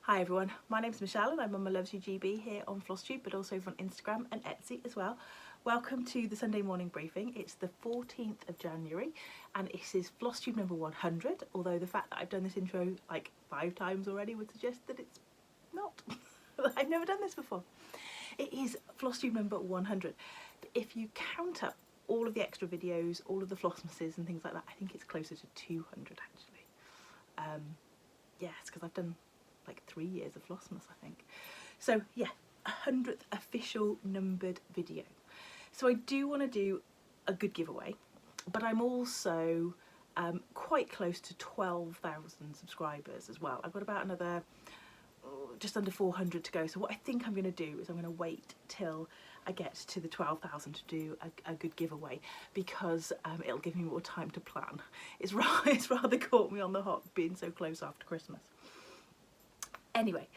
Hi everyone, my name's Michelle and I'm Mama Loves You GB here on FlossTube, but also on Instagram and Etsy as well. Welcome to the Sunday morning briefing. It's the 14th of January and this is FlossTube number 100, although the fact that I've done this intro like 5 times already would suggest that it's not. I've never done this before. It is FlossTube number 100. But if you count up all of the extra videos, all of the Flossmasses and things like that, I think it's closer to 200 actually. Yes, because I've done like 3 years of Flossmas, I think. So yeah, 100th official numbered video. So I do want to do a good giveaway, but I'm also quite close to 12,000 subscribers as well. I've got about another just under 400 to go. So what I think I'm going to do is I'm going to wait till I get to the 12,000 to do a good giveaway, because it'll give me more time to plan. It's rather caught me on the hop being so close after Christmas. Anyway,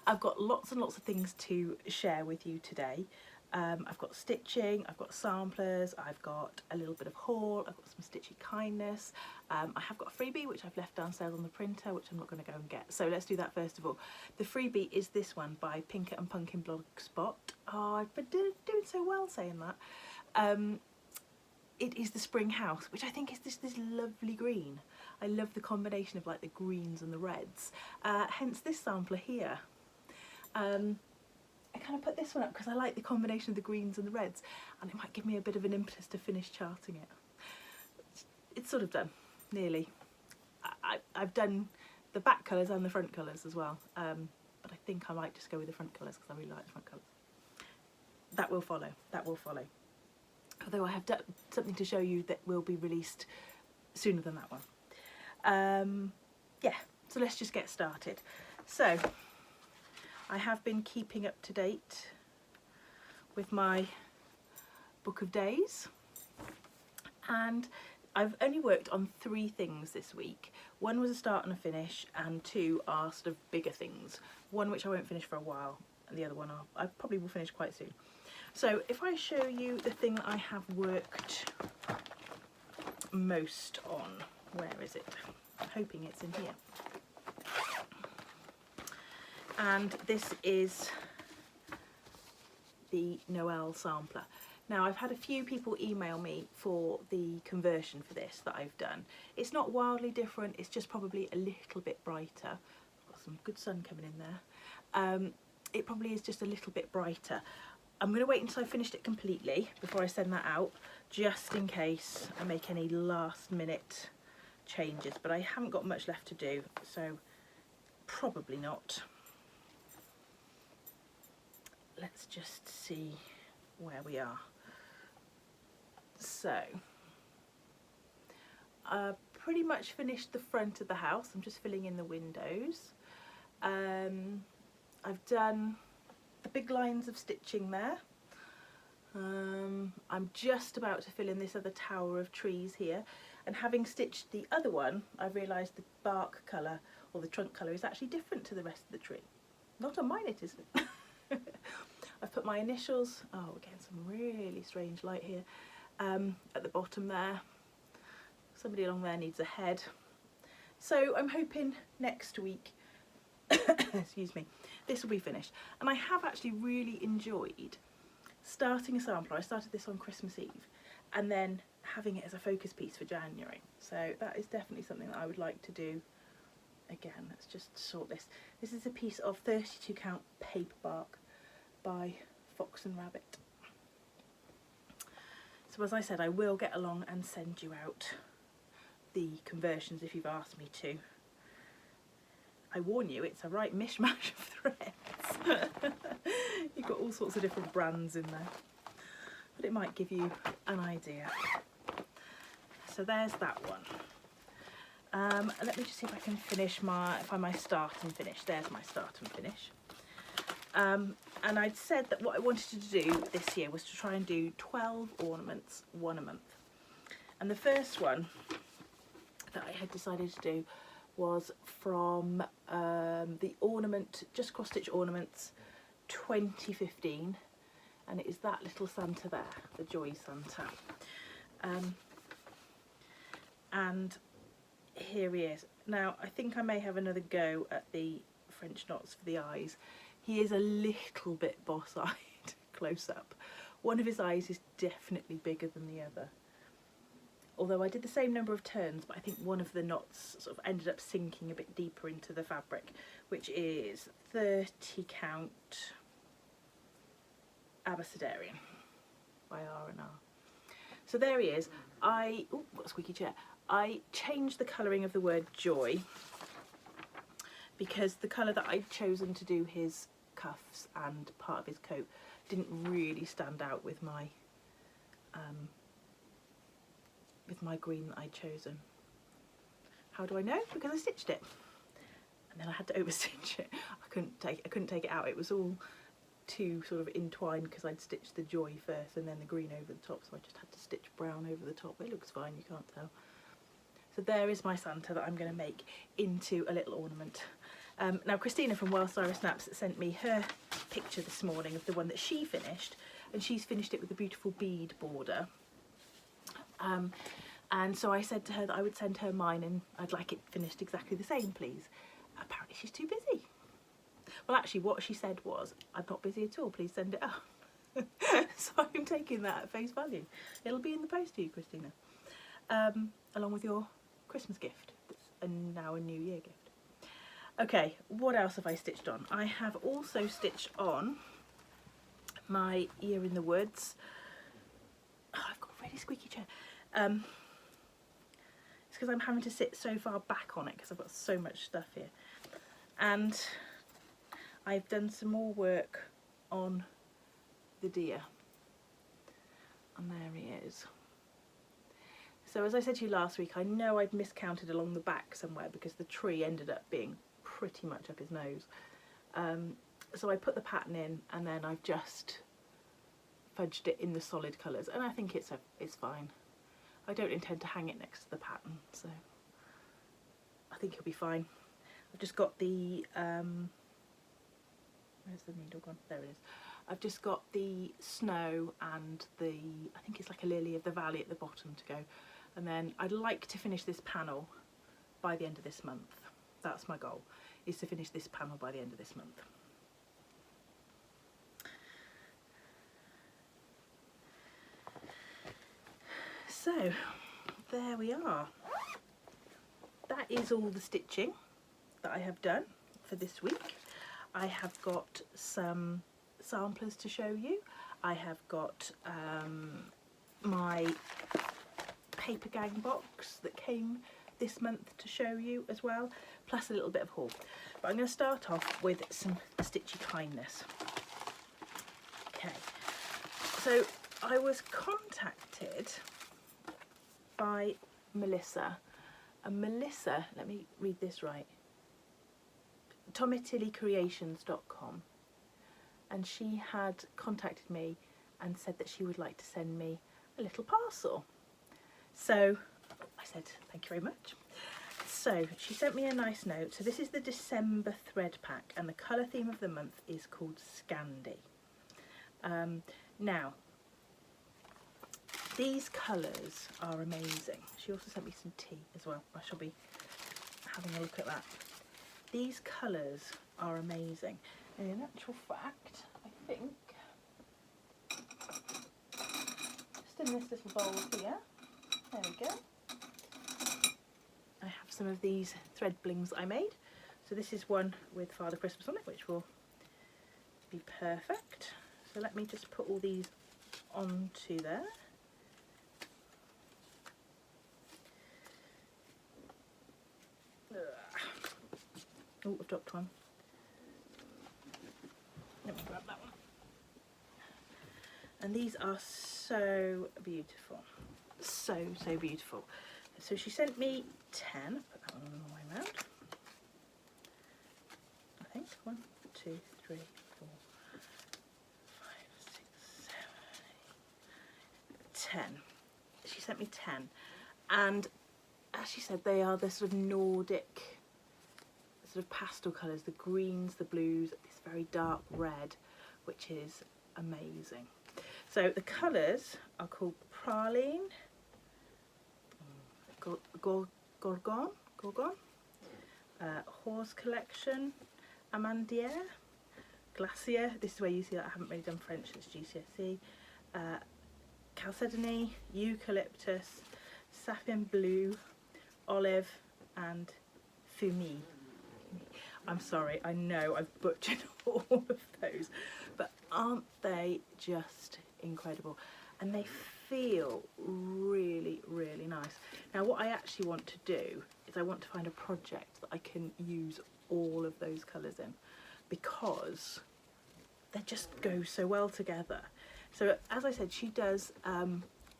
I've got lots and lots of things to share with you today. I've got stitching, I've got samplers, I've got a little bit of haul, I've got some Stitchy kindness, I have got a freebie which I've left downstairs on the printer, which I'm not going to go and get. So let's do that first of all. The freebie is this one by Punkin Blogspot. Oh, I've been doing so well saying that. It is the spring house, which I think is this lovely green. I love the combination of like the greens and the reds, hence this sampler here. I kind of put this one up because I like the combination of the greens and the reds, and it might give me a bit of an impetus to finish charting it. It's sort of done, nearly. I've done the back colours and the front colours as well, but I think I might just go with the front colours because I really like the front colours. That will follow, that will follow. Although I have done something to show you that will be released sooner than that one. Yeah, so let's just get started. So I have been keeping up to date with my book of days, and I've only worked on 3 things this week. 1 was a start and a finish, and 2 are sort of bigger things. 1 which I won't finish for a while, and the other one I probably will finish quite soon. So if I show you the thing that I have worked most on, where is it? I'm hoping it's in here. And this is the Noel sampler. Now I've had a few people email me for the conversion for this that I've done. It's not wildly different, it's just probably a little bit brighter. I've got some good sun coming in there. It probably is just a little bit brighter. I'm going to wait until I finished it completely before I send that out, just in case I make any last minute changes, but I haven't got much left to do, so probably not. Let's just see where we are. So I pretty much finished the front of the house. I'm just filling in the windows. I've done the big lines of stitching there. I'm just about to fill in this other tower of trees here, and having stitched the other one, I've realised the bark colour or the trunk colour is actually different to the rest of the tree. Not on mine it isn't. I've put my initials, oh we're getting some really strange light here, at the bottom there. Somebody along there needs a head. So I'm hoping next week, excuse me, this will be finished. And I have actually really enjoyed starting a sampler. I started this on Christmas Eve and then having it as a focus piece for January. So that is definitely something that I would like to do again. Let's just sort this. This is a piece of 32 count paper bark by Fox and Rabbit. So as I said, I will get along and send you out the conversions if you've asked me to. I warn you, it's a right mishmash of threads. You've got all sorts of different brands in there, but it might give you an idea. So there's that one. Let me just see if I can finish find my start and finish. There's my start and finish. And I'd said that what I wanted to do this year was to try and do 12 ornaments, 1 a month. And the first one that I had decided to do was from the ornament, Just Cross Stitch Ornaments 2015, and it is that little Santa there, the Joy Santa. And here he is. Now I think I may have another go at the French knots for the eyes. He is a little bit boss-eyed close up. One of his eyes is definitely bigger than the other. Although I did the same number of turns, but I think one of the knots sort of ended up sinking a bit deeper into the fabric, which is 30 count Abecedarian by R&R. So there he is. Oh, got a squeaky chair. I changed the colouring of the word joy because the colour that I'd chosen to do his cuffs and part of his coat didn't really stand out with my green that I'd chosen. How do I know? Because I stitched it, and then I had to overstitch it. I couldn't take it out. It was all too sort of entwined because I'd stitched the joy first and then the green over the top, so I just had to stitch brown over the top. It looks fine, you can't tell. So there is my Santa that I'm going to make into a little ornament. Now Christina from Wild Cyrus Snaps sent me her picture this morning of the one that she finished, and she's finished it with a beautiful bead border. And so I said to her that I would send her mine and I'd like it finished exactly the same, please. Apparently she's too busy. Well, actually what she said was, I'm not busy at all, please send it up. So I'm taking that at face value. It'll be in the post to you, Christina, along with your Christmas gift, and now a New Year gift. Okay, what else have I stitched on? I have also stitched on my Year in the Woods. Oh, I've got a really squeaky chair. It's because I'm having to sit so far back on it because I've got so much stuff here. And I've done some more work on the deer. And there he is. So as I said to you last week, I know I'd miscounted along the back somewhere because the tree ended up being pretty much up his nose. So I put the pattern in and then I've just fudged it in the solid colours, and I think it's fine. I don't intend to hang it next to the pattern, so I think it'll be fine. I've just got the where's the needle gone? There it is. I've just got the snow and the, I think it's like a lily of the valley at the bottom to go, and then I'd like to finish this panel by the end of this month. That's my goal, is to finish this panel by the end of this month. So there we are. That is all the stitching that I have done for this week. I have got some samplers to show you. I have got my paper gang box that came this month to show you as well, plus a little bit of haul. But I'm going to start off with some Stitchy kindness. Okay, so I was contacted by Melissa, and Melissa, let me read this right, tomitillycreations.com, and she had contacted me and said that she would like to send me a little parcel. So I said thank you very much. So she sent me a nice note. So this is the December thread pack, and the colour theme of the month is called Scandi. Now these colours are amazing. She also sent me some tea as well. I shall be having a look at that. These colours are amazing, and in actual fact, I think, just in this little bowl here, there we go, I have some of these thread blings I made. So this is one with Father Christmas on it, which will be perfect. So let me just put all these onto there. Oh, I've dropped one. Let me grab that one. And these are so beautiful. So beautiful. So she sent me 10. Put that one on the way around. I think 1, 2, 3, 4, 5, 6, 7, 8, 10. She sent me 10. And as she said, they are the sort of Nordic sort of pastel colours, the greens, the blues, this very dark red, which is amazing. So the colours are called Praline, Gorgon, Horse Collection, Amandier, Glacier, this is where you see that I haven't really done French, it's GCSE, Chalcedony, Eucalyptus, Sapphire Blue, Olive and Fumée. I'm sorry, I know I've butchered all of those, but aren't they just incredible? And they feel really, really nice. Now what I actually want to do is I want to find a project that I can use all of those colours in, because they just go so well together. So as I said, she does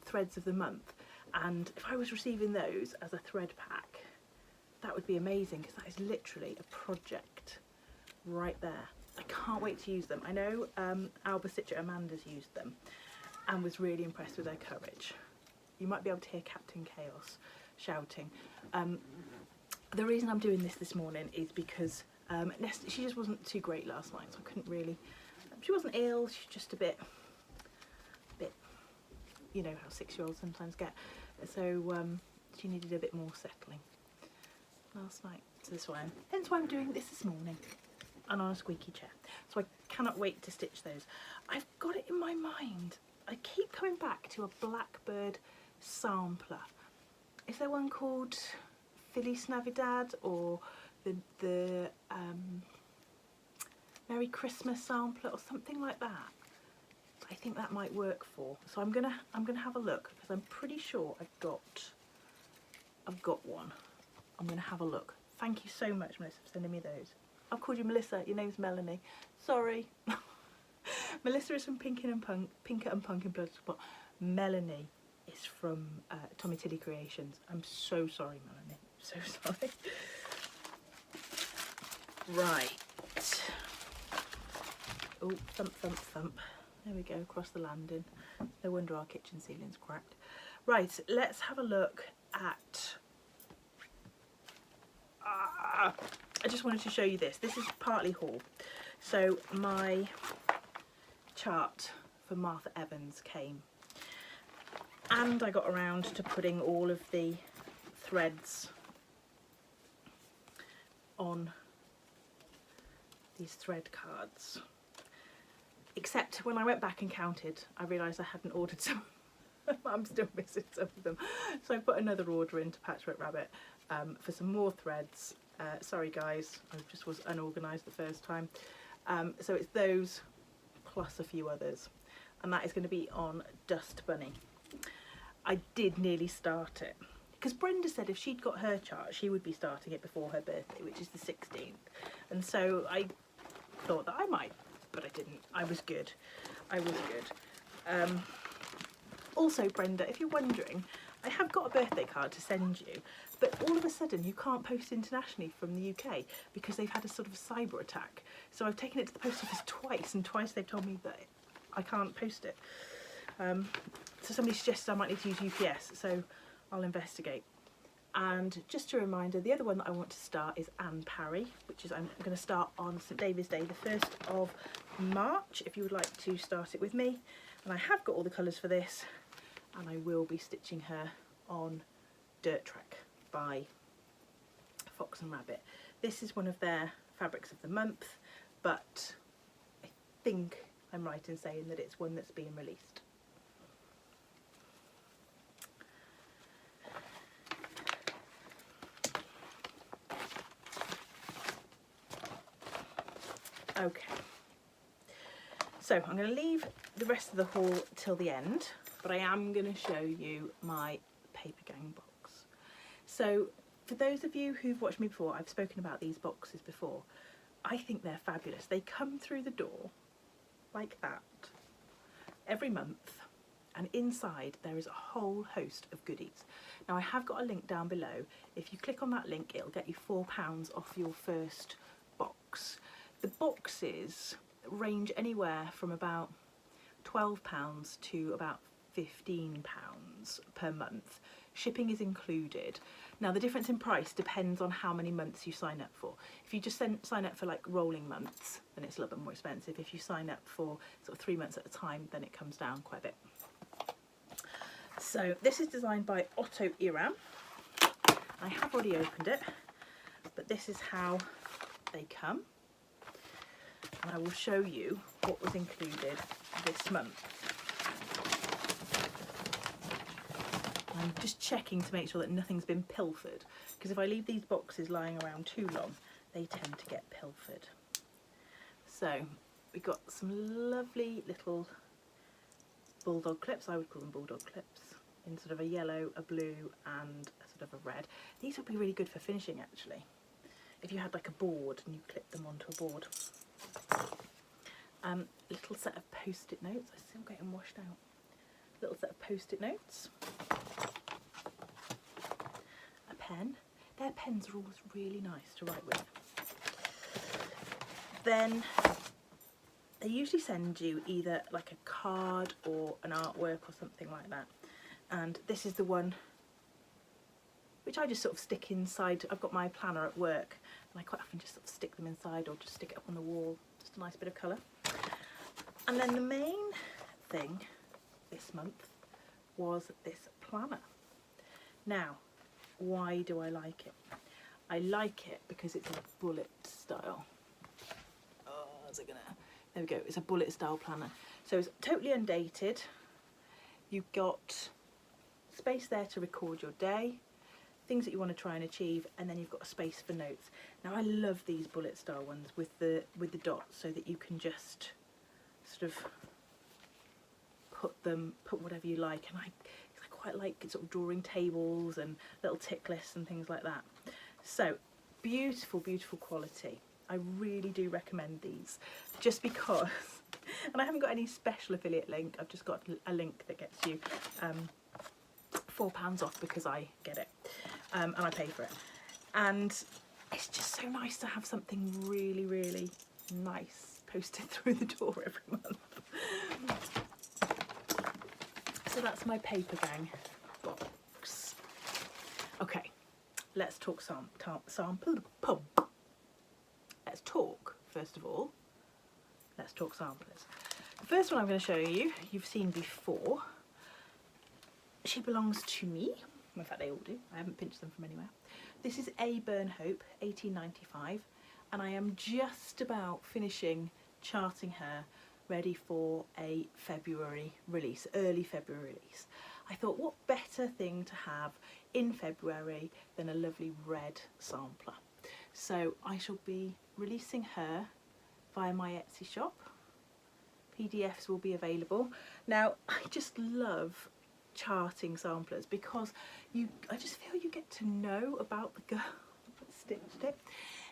threads of the month, and if I was receiving those as a thread pack, that would be amazing, because that is literally a project right there. I can't wait to use them. I know Alba Stitcher Amanda's used them and was really impressed with their courage. You might be able to hear Captain Chaos shouting. The reason I'm doing this morning is because she just wasn't too great last night, so I couldn't really, she wasn't ill, she's just a bit, you know how 6-year-olds sometimes get, so she needed a bit more settling last night, so hence why I'm doing this morning, and on a squeaky chair. So I cannot wait to stitch those. I've got it in my mind, I keep coming back to a Blackbird sampler. Is there one called Feliz Navidad, or the Merry Christmas sampler, or something like that? I think that might work for. So I'm gonna have a look, because I'm pretty sure I've got one. I'm gonna have a look. Thank you so much, Melissa, for sending me those. I've called you Melissa, your name's Melanie. Sorry. Melissa is from Punkin and Punkin Blogspot. Melanie is from Tommy Tilly Creations. I'm so sorry, Melanie. So sorry. Right. Oh, thump, thump, thump. There we go, across the landing. No wonder our kitchen ceiling's cracked. Right, let's have a look at... I just wanted to show you this. This is partly haul. So my chart for Martha Evans came, and I got around to putting all of the threads on these thread cards. Except when I went back and counted, I realised I hadn't ordered some. I'm still missing some of them. So I put another order into Patchwork Rabbit for some more threads. Sorry guys, I just was unorganised the first time. So it's those plus a few others. And that is going to be on Dust Bunny. I did nearly start it, because Brenda said if she'd got her chart, she would be starting it before her birthday, which is the 16th. And so I thought that I might, but I didn't. I was good. I was good. Also, Brenda, if you're wondering, I have got a birthday card to send you, but all of a sudden you can't post internationally from the UK because they've had a sort of cyber attack. So I've taken it to the post office twice, and twice they've told me that I can't post it. So somebody suggested I might need to use UPS, so I'll investigate. And just a reminder, the other one that I want to start is Anne Parry, which is I'm going to start on St David's Day, the 1st of March, if you would like to start it with me. And I have got all the colours for this, and I will be stitching her on Dirt Track by Fox and Rabbit. This is one of their fabrics of the month, but I think I'm right in saying that it's one that's being released. Okay, so I'm going to leave the rest of the haul till the end, but I am going to show you my paper gang box. So for those of you who've watched me before, I've spoken about these boxes before. I think they're fabulous. They come through the door like that every month, and inside there is a whole host of goodies. Now I have got a link down below. If you click on that link, it'll get you £4 off your first box. The boxes range anywhere from about £12 to about £15 per month. Shipping is included. Now the difference in price depends on how many months you sign up for. If you just sign up for like rolling months, then it's a little bit more expensive. If you sign up for sort of 3 months at a time, then it comes down quite a bit. So this is designed by Otto Iram. I have already opened it, but this is how they come. and I will show you what was included this month. I'm just checking to make sure that nothing's been pilfered, because if I leave these boxes lying around too long, they tend to get pilfered. So we got some lovely little bulldog clips, I would call them bulldog clips, in sort of a yellow, a blue and a sort of a red. These would be really good for finishing actually, if you had like a board and you clip them onto a board. Little set of post-it notes, I still get them washed out. Little set of post-it notes. A pen. Their pens are always really nice to write with. Then they usually send you either like a card or an artwork or something like that. And this is the one which I just sort of stick inside. I've got my planner at work and I quite often just sort of stick them inside or just stick it up on the wall. Just a nice bit of colour. And then the main thing this month was this planner. Now, why do I like it? I like it because it's a bullet style. Oh, is it gonna? There we go. It's a bullet style planner. So it's totally undated. You've got space there to record your day, things that you want to try and achieve, and then you've got a space for notes. Now I love these bullet style ones with the dots, so that you can just sort of put whatever you like. And I quite like sort of drawing tables and little tick lists and things like that. So beautiful, beautiful quality. I really do recommend these, just because, and I haven't got any special affiliate link, I've just got a link that gets you £4 off because I get it, and I pay for it. And it's just so nice to have something really, really nice posted through the door every month. So that's my paper gang box. Okay, let's talk Let's talk, first of all, let's talk samplers. The first one I'm going to show you, you've seen before. She belongs to me. In fact, they all do. I haven't pinched them from anywhere. This is A. Burnhope, 1895, and I am just about finishing charting her, ready for a February release, early February release. I thought, what better thing to have in February than a lovely red sampler? So I shall be releasing her via my Etsy shop. PDFs will be available. Now, I just love charting samplers because I just feel you get to know about the girl that stitched it.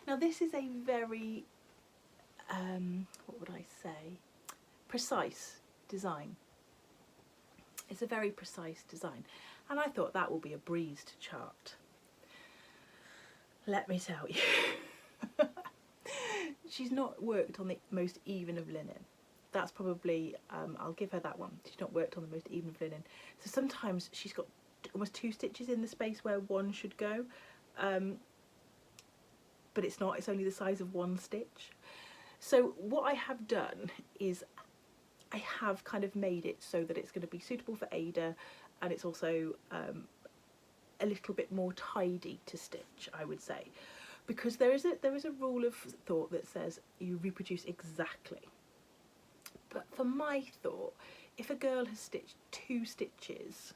Now this is a very, what would I say, precise design. It's a very precise design, and I thought that will be a breeze to chart. Let me tell you, she's not worked on the most even of linen. That's probably, I'll give her that one. She's not worked on the most even of linen. So sometimes she's got almost 2 stitches in the space where one should go, but it's not, it's only the size of 1 stitch. So what I have done is I have kind of made it so that it's going to be suitable for Ada, and it's also a little bit more tidy to stitch, I would say, because there is a rule of thought that says you reproduce exactly. But for my thought, if a girl has stitched 2 stitches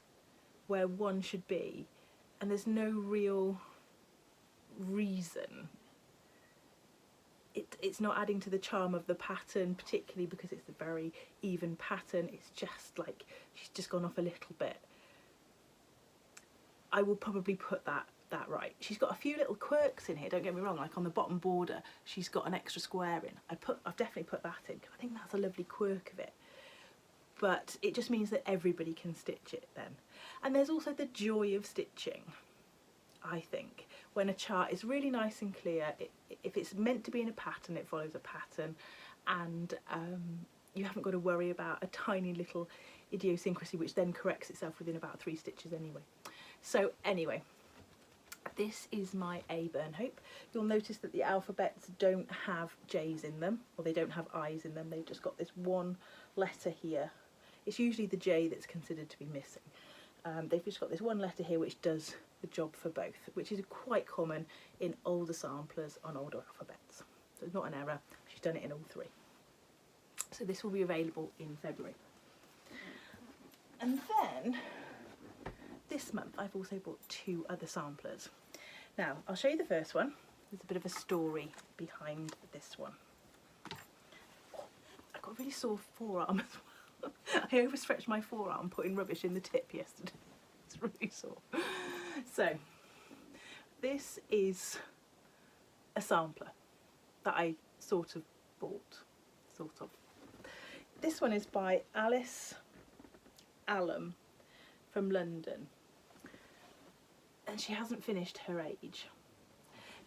where 1 should be, and there's no real reason, it's not adding to the charm of the pattern, particularly because it's a very even pattern. It's just like she's just gone off a little bit. I will probably put that right. She's got a few little quirks in here, don't get me wrong, like on the bottom border she's got an extra square in. I've definitely put that in because I think that's a lovely quirk of it, but it just means that everybody can stitch it then. And there's also the joy of stitching, I think, when a chart is really nice and clear. If it's meant to be in a pattern, it follows a pattern, and you haven't got to worry about a tiny little idiosyncrasy which then corrects itself within about 3 stitches anyway. So anyway, this is my A. Burnhope. You'll notice that the alphabets don't have J's in them, or they don't have I's in them. They've just got this one letter here. It's usually the J that's considered to be missing. They've just got this one letter here which does the job for both, which is quite common in older samplers on older alphabets. So it's not an error, she's done it in all 3. So this will be available in February. And then this month I've also bought 2 other samplers. Now I'll show you the first one. There's a bit of a story behind this one. I've got a really sore forearm as well. I overstretched my forearm putting rubbish in the tip yesterday. It's really sore. So this is a sampler that I sort of bought. This one is by Alice Allam from London, and she hasn't finished her age.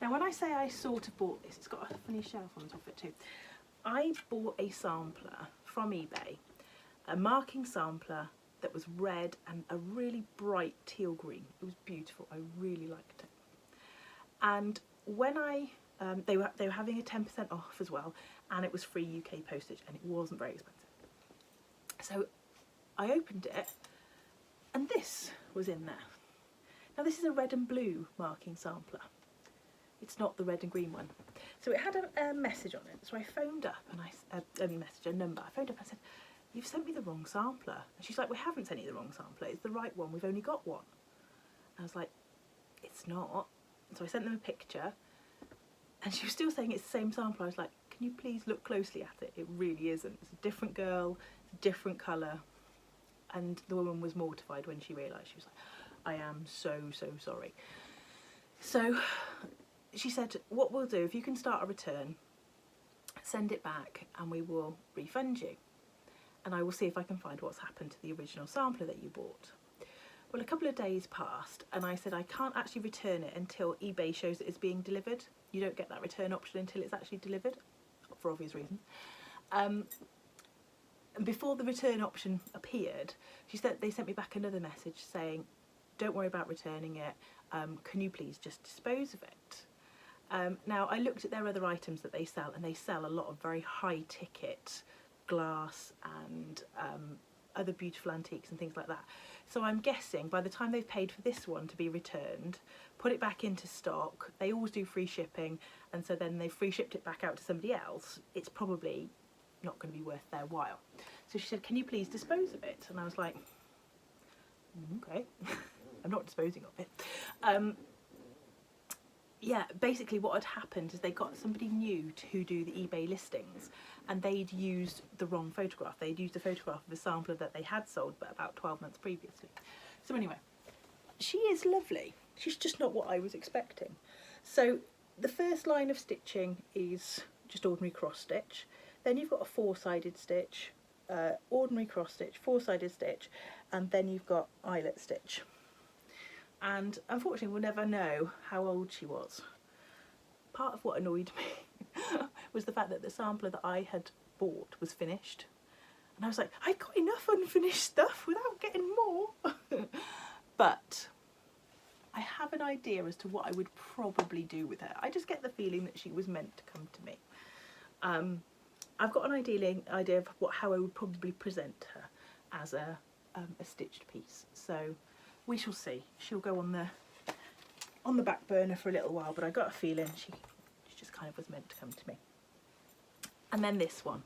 Now when I say I sort of bought this, it's got a funny shelf on top of it too. I bought a sampler from eBay, a marking sampler that was red and a really bright teal green. It was beautiful. I really liked it. And when they were having a 10% off as well, and it was free UK postage, and it wasn't very expensive. So I opened it, and this was in there. Now this is a red and blue marking sampler. It's not the red and green one. So it had a message on it. So I phoned up and a number. I phoned up and I said, "You've sent me the wrong sampler." And she's like, "We haven't sent you the wrong sampler. It's the right one. We've only got one." And I was like, "It's not." So I sent them a picture, and she was still saying it's the same sampler. I was like, "Can you please look closely at it? It really isn't. It's a different girl, it's a different colour." And the woman was mortified when she realised. She was like, "I am so sorry." So she said, "What we'll do, if you can start a return, send it back and we will refund you. And I will see if I can find what's happened to the original sampler that you bought." Well, a couple of days passed, and I said I can't actually return it until eBay shows it is being delivered. You don't get that return option until it's actually delivered, for obvious reasons. And before the return option appeared, they sent me back another message saying, "Don't worry about returning it. Can you please just dispose of it?" Now I looked at their other items that they sell, and they sell a lot of very high ticket glass and other beautiful antiques and things like that. So I'm guessing by the time they've paid for this one to be returned, put it back into stock, they always do free shipping, and so then they've free shipped it back out to somebody else, it's probably not going to be worth their while. So she said, "Can you please dispose of it?" And I was like, "Okay." I'm not disposing of it. Yeah, basically what had happened is they got somebody new to do the eBay listings, and they'd used the wrong photograph. They'd used a photograph of a sampler that they had sold but about 12 months previously. So anyway, she is lovely. She's just not what I was expecting. So the first line of stitching is just ordinary cross stitch. Then you've got a 4-sided stitch, ordinary cross stitch, 4-sided stitch, and then you've got eyelet stitch. And unfortunately we'll never know how old she was. Part of what annoyed me was the fact that the sampler that I had bought was finished, and I was like, I've got enough unfinished stuff without getting more. But I have an idea as to what I would probably do with her. I just get the feeling that she was meant to come to me. I've got an idea of how I would probably present her as a stitched piece. So we shall see. She'll go on the back burner for a little while, but I got a feeling she just kind of was meant to come to me. And then this one.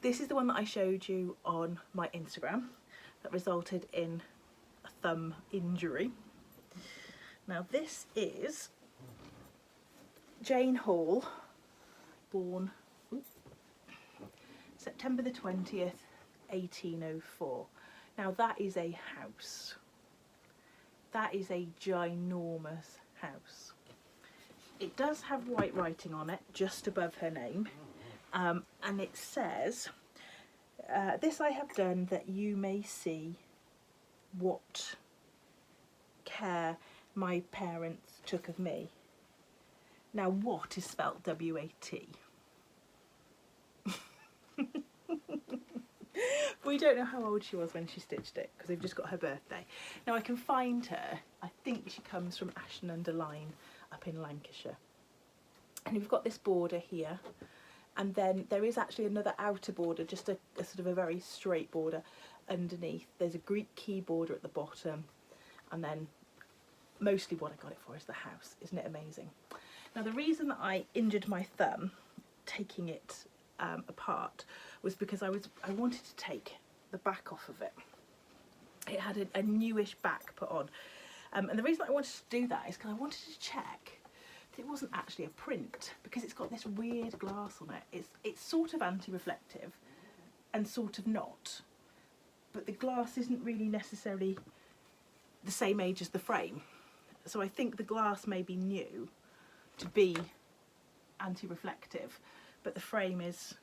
This is the one that I showed you on my Instagram that resulted in a thumb injury. Now this is Jane Hall, born September the 20th, 1804. Now that is a house. That is a ginormous house. It does have white writing on it just above her name, and it says, "This I have done that you may see what care my parents took of me." Now what is spelt W-A-T? We don't know how old she was when she stitched it because they've just got her birthday. Now I can find her. I think she comes from Ashton-under-Lyne up in Lancashire. And you've got this border here, and then there is actually another outer border, just a sort of a very straight border underneath. There's a Greek key border at the bottom, and then mostly what I got it for is the house. Isn't it amazing? Now the reason that I injured my thumb taking it apart was because I wanted to take the back off of it. It had a newish back put on, and the reason I wanted to do that is because I wanted to check that it wasn't actually a print, because it's got this weird glass on it. It's sort of anti-reflective and sort of not, but the glass isn't really necessarily the same age as the frame. So I think the glass may be new to be anti-reflective, but the frame is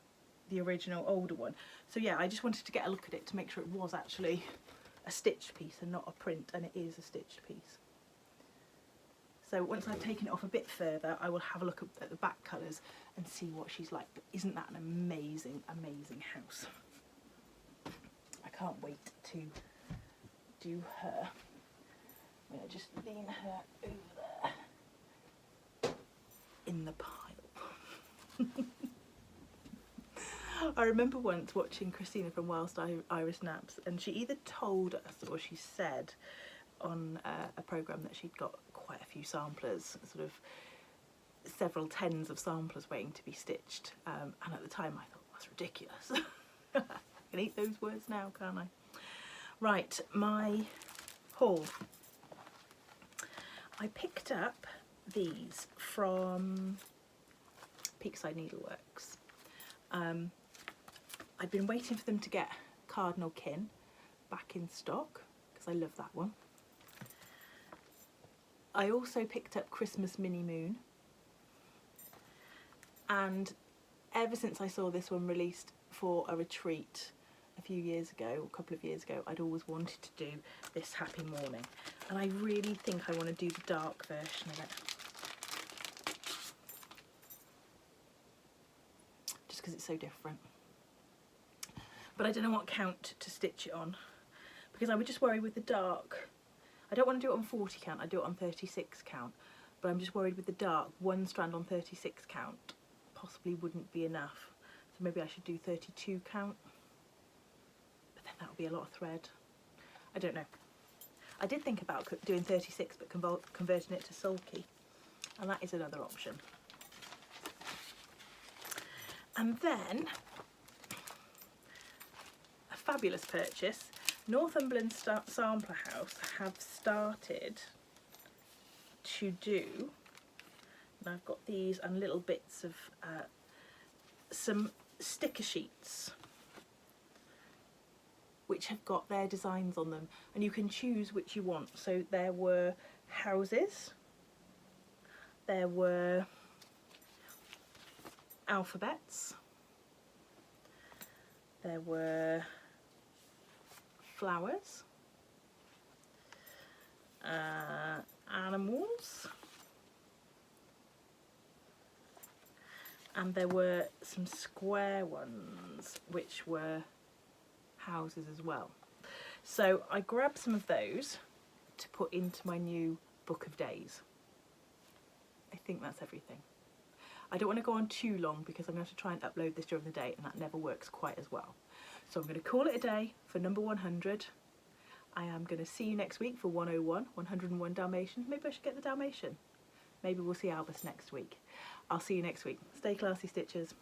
the original older one. So yeah, I just wanted to get a look at it to make sure it was actually a stitched piece and not a print, and it is a stitched piece. So once I've taken it off a bit further, I will have a look at the back colours and see what she's like. But isn't that an amazing, amazing house? I can't wait to do her. I'm going to just lean her over there in the pile. I remember once watching Christina from Whilst Iris Naps, and she either told us or she said on a programme that she'd got quite a few samplers, sort of several tens of samplers waiting to be stitched, and at the time I thought, that's ridiculous. I can eat those words now, can't I? Right, my haul. I picked up these from Peakside Needleworks. I've been waiting for them to get Cardinal Kin back in stock because I love that one. I also picked up Christmas Mini Moon, and ever since I saw this one released for a retreat a few years ago, a couple of years ago, I'd always wanted to do this Happy Morning, and I really think I want to do the dark version of it, just because it's so different. But I don't know what count to stitch it on, because I would just worry with the dark. I don't want to do it on 40 count, I do it on 36 count, but I'm just worried with the dark, one strand on 36 count possibly wouldn't be enough. So maybe I should do 32 count, but then that would be a lot of thread. I don't know. I did think about doing 36 but converting it to sulky, and that is another option. And then a fabulous purchase. Northumberland Sampler House have started to do, and I've got these and little bits of some sticker sheets which have got their designs on them, and you can choose which you want. So there were houses, there were alphabets, there were flowers, animals, and there were some square ones which were houses as well. So I grabbed some of those to put into my new book of days. I think that's everything. I don't want to go on too long because I'm going to try and upload this during the day, and that never works quite as well. So I'm going to call it a day for number 100. I am going to see you next week for 101, 101 Dalmatians. Maybe I should get the Dalmatian. Maybe we'll see Albus next week. I'll see you next week. Stay classy, Stitchers.